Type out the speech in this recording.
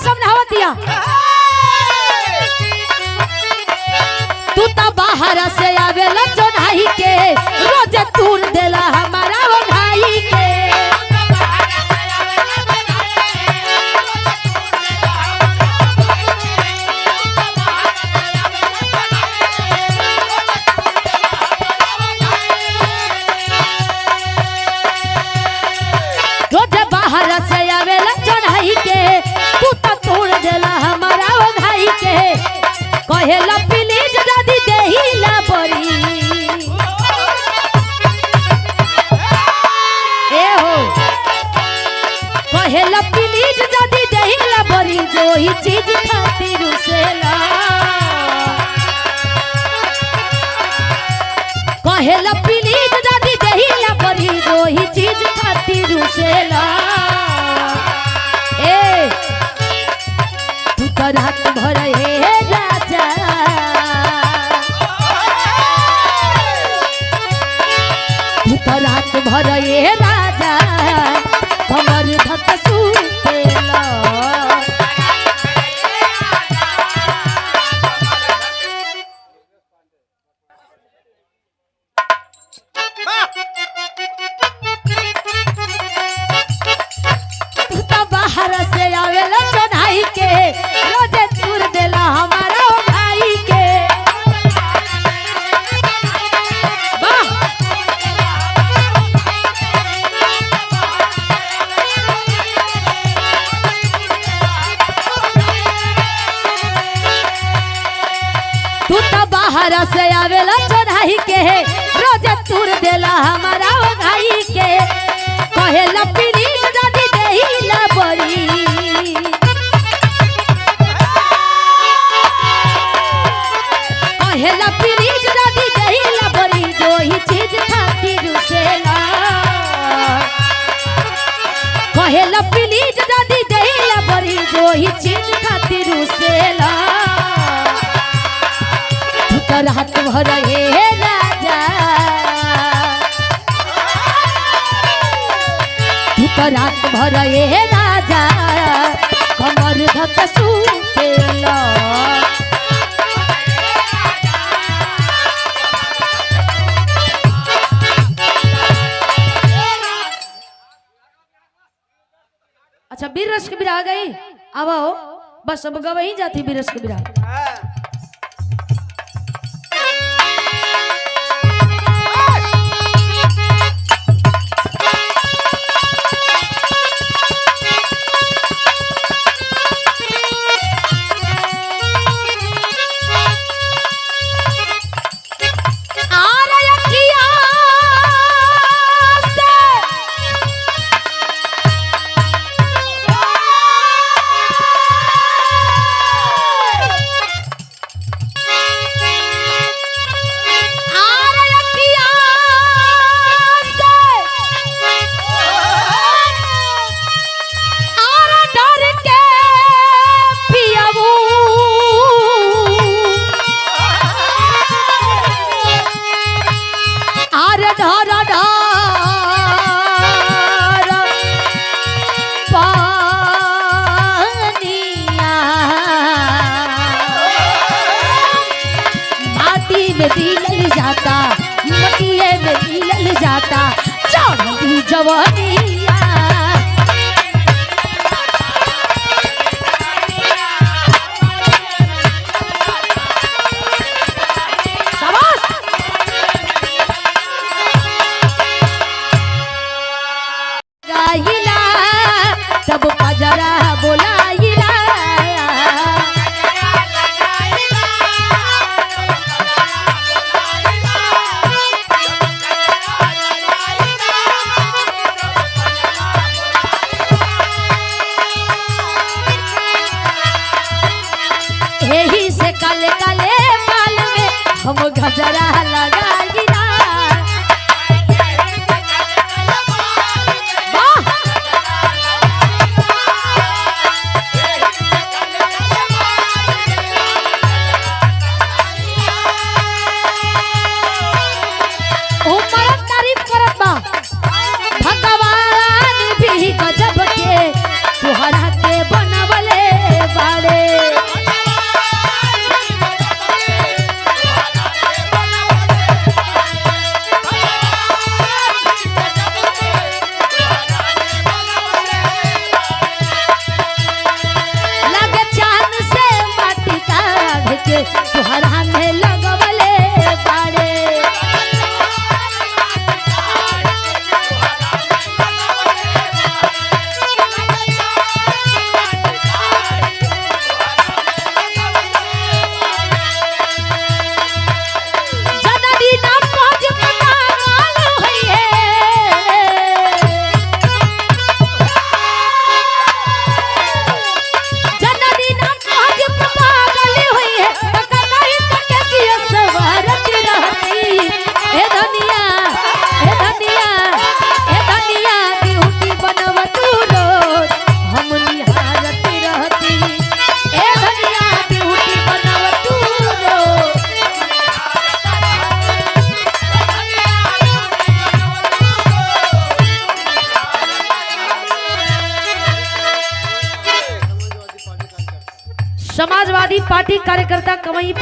समझावतिया तू तो बाहर से आवेला जोनाई के रोज तूर देला हमारा वो भाई के रोज बाहर से आवेला जोनाई के तू तो तूर देला हमारा वो भाई के कहेला प्लीज दादी देहिला बड़ी ए हो कहेला प्लीज दादी देहिला बड़ी जो ही चीज खातिर उसेला कहेला प्लीज दादी देहिला बड़ी जो ही चीज खातिर उसेला ए तू तो रात भर हे राजा तू तो रात भर ये राजा कमर धक सुतेला तू तो बाहर से आवेला जोनाई के रोजे तूर देला हमारा भाई के तू तो बाहर से आवेला जोनाई के रोजे तूर देला हमारा भाई के कहेला प्लीज दादी देहिला बड़ी कहेला प्लीज दादी देहिला बड़ी जो ही चीज खातिर उसेला कहेला प्लीज दादी देहिला बड़ी जो ही चीज खातिर उसेला तू तो रात भर हे राजा तू तो रात भर हे राजा कमर धक सुतेला अच्छा बीर रस के बिरा आ गई अब आओ बस अब गवही जाती बीर रस के बिरा जाता मटिए में मिलल जाता चढ़ी जवानिया शाबाश गाइला तब पजरा बोलाइला यही से काले काले बाल में हम गजरा लगाइला ऊपर तारीफ करत बा भगवान भी गजब के तुहरा के बनवले के तुहरा में लगवले बाड़े। समाजवादी पार्टी कार्यकर्ता कमई